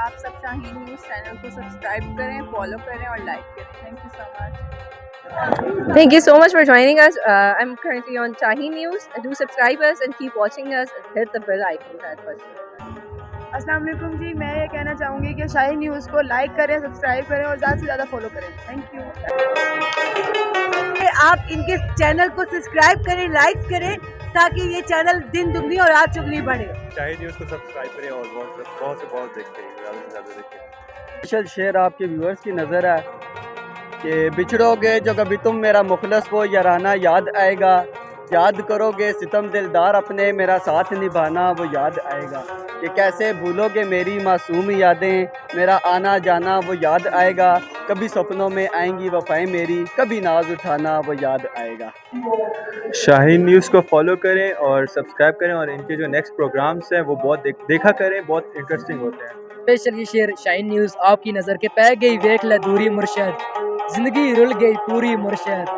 آپ سب شاہین news channel کو subscribe کریں، فالو کریں اور لائک کریں. Thank you so much. Thank you so much for joining us. I'm currently on Shaheen News. Do subscribe us and keep watching us and hit the bell icon. السلام علیکم جی. میں یہ کہنا چاہوں گی کہ شاہین نیوز کو لائک کریں، سبسکرائب کریں اور زیادہ سے زیادہ فالو کریں. Thank you. آپ ان کے چینل کو سبسکرائب کریں، لائک کریں تاکہ یہ چینل دن دگنی اور رات چگنی بڑھے. شاہین نیوز کو سبسکرائب کریں اور بہت سے بہت دیکھیں، زیادہ سے زیادہ دیکھیں. اسپیشل شیئر آپ کے ویورز کی نظر ہے کہ بچھڑو گے جو کبھی تم میرا مخلص وہ یارانہ یاد آئے گا، یاد کرو گے ستم دلدار اپنے میرا ساتھ نبھانا وہ یاد آئے گا، کہ کیسے بھولو گے میری معصوم یادیں، میرا آنا جانا وہ یاد آئے گا، کبھی سپنوں میں آئیں گی وفائیں میری، کبھی ناز اٹھانا وہ یاد آئے گا. شاہین نیوز کو فالو کریں اور سبسکرائب کریں اور ان کے جو نیکسٹ پروگرامز ہیں وہ بہت دیکھا کریں، بہت انٹرسٹنگ ہوتے ہیں. اسپیشل یہ شعر شاہین نیوز آپ کی نظر کے پہ گئی ویکھ لے دوری مرشد، زندگی رل گئی پوری مرشد،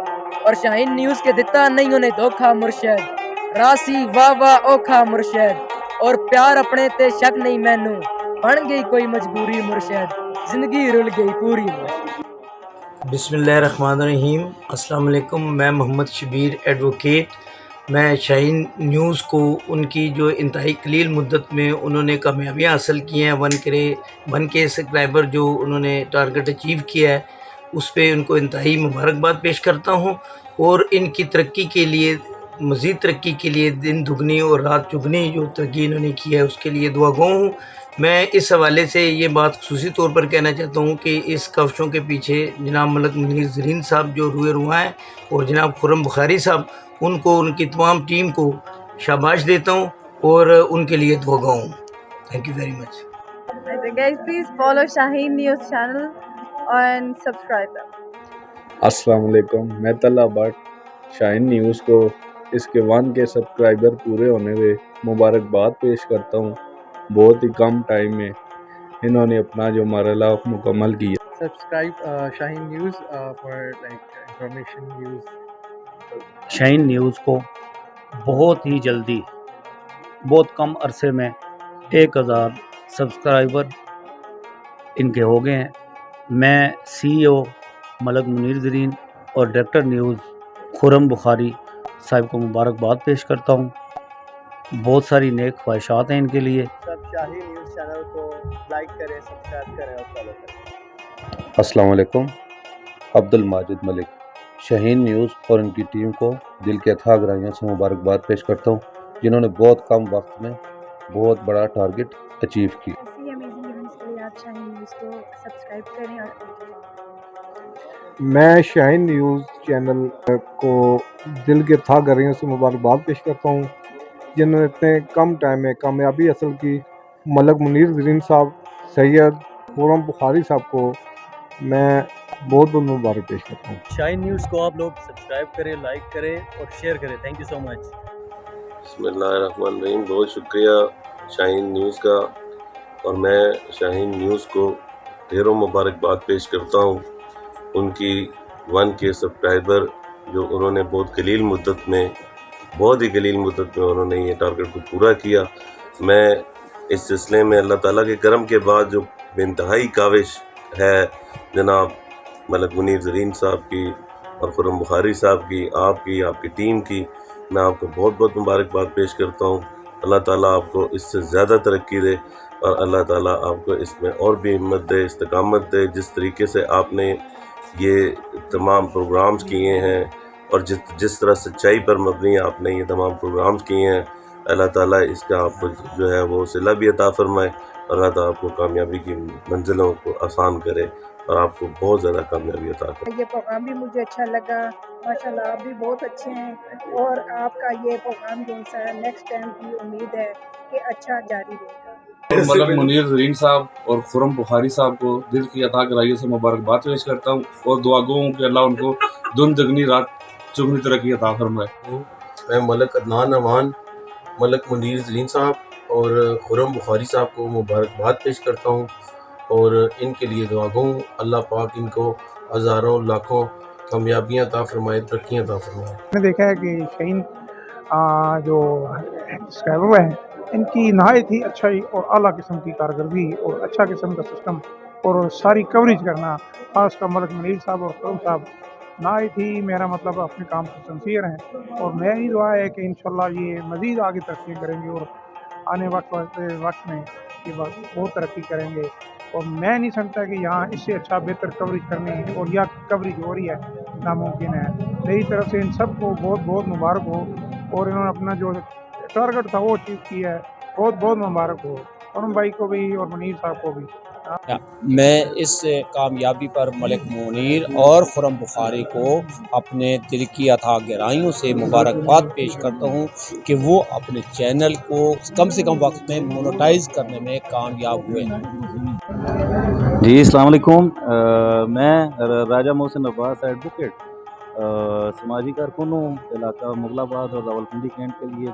اور شاہین نیوز کے دتا نہیں انہیں دھوکھا مرشد، راسی واہ واہ اوکھا مرشد، اور پیار اپنے تے شک نہیں مینوں، بن گئی کوئی مجبوری مرشد، زندگی رل گئی پوری مرشد. بسم اللہ الرحمن الرحیم. السلام علیکم. میں محمد شبیر ایڈوکیٹ. میں شاہین نیوز کو ان کی جو انتہائی قلیل مدت میں انہوں نے کامیابیاں حاصل کی ہیں، 1K سبسکرائبر جو انہوں نے ٹارگٹ اچیو کیا ہے، اس پہ ان کو انتہائی مبارکباد پیش کرتا ہوں، اور ان کی ترقی کے لیے، مزید ترقی کے لیے دن دگنی اور رات چگنی جو ترقی انہوں نے کی ہے اس کے لیے دعا گو ہوں. میں اس حوالے سے یہ بات خصوصی طور پر کہنا چاہتا ہوں کہ اس کاوشوں کے پیچھے جناب ملک منیر زرین صاحب جو روئے رواں ہیں، اور جناب خرم بخاری صاحب، ان کو، ان کی تمام ٹیم کو شاباش دیتا ہوں اور ان کے لیے دعا گو ہوں. Thank you very much. Guys, please follow Shaheen News channel and subscribe them. السلام علیکم. میں طلعہ بٹ شاہین نیوز کو اس کے 1K سبسکرائبر پورے ہونے میں مبارکباد پیش کرتا ہوں. بہت ہی کم ٹائم میں انہوں نے اپنا جو مرحلہ مکمل کیا. Subscribe Shaheen news for like information news. Shaheen news کو بہت ہی جلدی، بہت کم عرصے میں 1000 سبسکرائبر ان کے ہو گئے ہیں. میں CEO ملک منیر زرین اور ڈائریکٹر نیوز خرم بخاری صاحب کو مبارکباد پیش کرتا ہوں. بہت ساری نیک خواہشات ہیں ان کے لیے. سب شاہین نیوز چینل کو لائک کریں، سبسکرائب کریں اور فالو کریں. السلام علیکم. عبد الماجد ملک شاہین نیوز اور ان کی ٹیم کو دل کے اتھاہ گہرائیوں سے مبارکباد پیش کرتا ہوں، جنہوں نے بہت کم وقت میں بہت بڑا ٹارگٹ اچیو کیا. ایسی امیزنگ ایونٹس کے لیے آپ شاہین نیوز کو سبسکرائب کریں اور میں شاہین نیوز چینل کو دل کے تھا گہرائیوں سے مبارکباد پیش کرتا ہوں، جنہوں نے اتنے کم ٹائم میں کامیابی حاصل کی. ملک منیر زرین صاحب، سید خرم بخاری صاحب کو میں بہت بہت مبارک پیش کرتا ہوں. شاہین نیوز کو آپ لوگ سبسکرائب کریں، لائک کریں اور شیئر کریں. تھینک یو سو مچ. بسم اللہ الرحمن الرحیم. بہت شکریہ شاہین نیوز کا، اور میں شاہین نیوز کو ڈھیروں مبارکباد پیش کرتا ہوں. ان کی 1K سبسکرائبر جو انہوں نے بہت ہی قلیل مدت میں انہوں نے یہ ٹارگٹ کو پورا کیا. میں اس سلسلے میں اللہ تعالیٰ کے کرم کے بعد جو بے انتہائی کاوش ہے جناب ملک منیر زرین صاحب کی اور خرم بخاری صاحب کی، آپ کی ٹیم کی، میں آپ کو بہت بہت مبارکباد پیش کرتا ہوں. اللہ تعالیٰ آپ کو اس سے زیادہ ترقی دے، اور اللہ تعالیٰ آپ کو اس میں اور بھی ہمت دے، استقامت دے. جس طریقے سے آپ نے یہ تمام پروگرامز کیے ہیں اور جس طرح سچائی پر مبنی آپ نے یہ تمام پروگرامز کیے ہیں، اللہ تعالیٰ اس کا آپ کو جو ہے وہ صلہ بھی عطا فرمائے، اور اللہ تعالیٰ آپ کو کامیابی کی منزلوں کو آسان کرے اور آپ کو بہت زیادہ کامیابی عطا کرے. یہ پروگرام بھی مجھے اچھا لگا. ماشاءاللہ آپ بھی بہت اچھے ہیں، اور آپ کا یہ پروگرام جو ہے نیکسٹ ٹائم کی امید ہے کہ اچھا جاری رہے گا. ملک منیر زرین صاحب اور خرم بخاری صاحب کو دل کی عطا گہرائیوں سے مبارکباد پیش کرتا ہوں، اور دعا گو ہوں کہ اللہ ان کو دن دگنی رات چگنی ترقی عطا فرمائے. میں ملک عدنان امان، ملک منیر زرین صاحب اور خرم بخاری صاحب کو مبارکباد پیش کرتا ہوں، اور ان کے لیے دعا گو ہوں. اللہ پاک ان کو ہزاروں لاکھوں کامیابیاں عطا فرمائے، ترقیاں عطا فرمائے. میں نے دیکھا ہے کہ شاہین جو سبسکرائبر ہیں ان کی نہایت ہی اچھائی اور اعلیٰ قسم کی کارکردگی اور اچھا قسم کا سسٹم اور ساری کوریج کرنا، خاص کر ملک منیر صاحب اور خرم صاحب نہایت ہی میرا مطلب اپنے کام سے سنسیئر ہیں، اور میری دعا ہے کہ انشاءاللہ یہ مزید آگے ترقی کریں گے اور آنے وقت میں یہ بہت ترقی کریں گے، اور میں نہیں سمجھتا کہ یہاں اس سے اچھا بہتر کوریج کرنے اور یا کوریج ہو رہی ہے ناممکن ہے۔ میری طرف سے ان سب کو بہت بہت مبارک ہو، اور انہوں نے اپنا جو ٹارگٹ تھا وہ اچیو کیا ہے، بہت بہت مبارک ہو ارم بھائی کو بھی اور منیر صاحب کو بھی۔ میں اس کامیابی پر ملک منیر اور خرم بخاری کو اپنے دل کی اتھاہ گہرائیوں سے مبارکباد پیش کرتا ہوں کہ وہ اپنے چینل کو کم سے کم وقت میں مونوٹائز کرنے میں کامیاب ہوئے۔ جی السلام علیکم، میں راجہ محسن عباس ایڈوکیٹ سماجی کارکن ہوں علاقہ مغل آباد اور راولپنڈی کینٹ کے لیے۔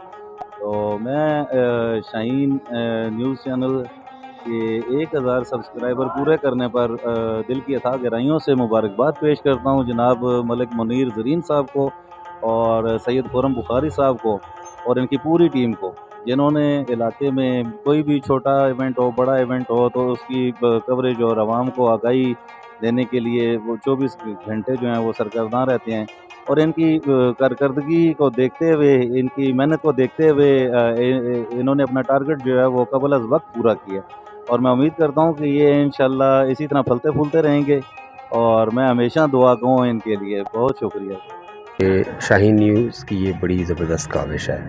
تو میں شاہین نیوز چینل کے 1000 سبسکرائبر پورے کرنے پر دل کی اتھاہ گہرائیوں سے مبارکباد پیش کرتا ہوں جناب ملک منیر زرین صاحب کو اور سید خرم بخاری صاحب کو اور ان کی پوری ٹیم کو، جنہوں نے علاقے میں کوئی بھی چھوٹا ایونٹ ہو بڑا ایونٹ ہو تو اس کی کوریج اور عوام کو آگاہی دینے کے لیے وہ 24 گھنٹے جو ہیں وہ سرگرداں رہتے ہیں، اور ان کی کارکردگی کو دیکھتے ہوئے، ان کی محنت کو دیکھتے ہوئے انہوں نے اپنا ٹارگٹ جو ہے وہ قبل از وقت پورا کیا، اور میں امید کرتا ہوں کہ یہ انشاءاللہ اسی طرح پھلتے پھولتے رہیں گے، اور میں ہمیشہ دعا گوں ان کے لیے۔ بہت شکریہ۔ شاہین نیوز کی یہ بڑی زبردست کاوش ہے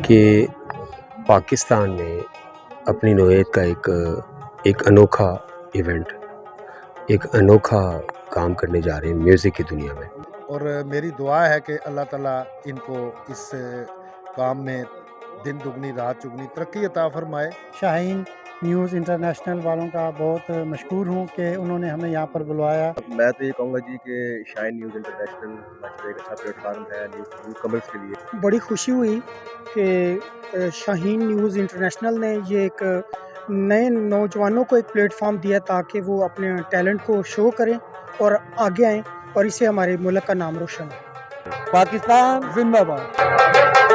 کہ پاکستان میں اپنی نوعیت کا ایک انوکھا ایونٹ، ایک انوکھا کام کرنے جا رہے ہیں میوزک کی دنیا میں، اور میری دعا ہے کہ اللہ تعالیٰ ان کو اس کام میں دن دگنی رات چگنی ترقی عطا فرمائے۔ شاہین نیوز انٹرنیشنل والوں کا بہت مشکور ہوں کہ انہوں نے ہمیں یہاں پر بلوایا۔ میں تو یہ کہوں گا جی کہ شاہین نیوز انٹرنیشنل ایک اچھا پلیٹ فارم ہے نیو کمرز کے لیے۔ بڑی خوشی ہوئی کہ شاہین نیوز انٹرنیشنل نے یہ ایک نئے نوجوانوں کو ایک پلیٹ فارم دیا تاکہ وہ اپنے ٹیلنٹ کو شو کریں اور آگے آئیں، اور اسے ہمارے ملک کا نام روشن ہو۔ پاکستان زندہ باد۔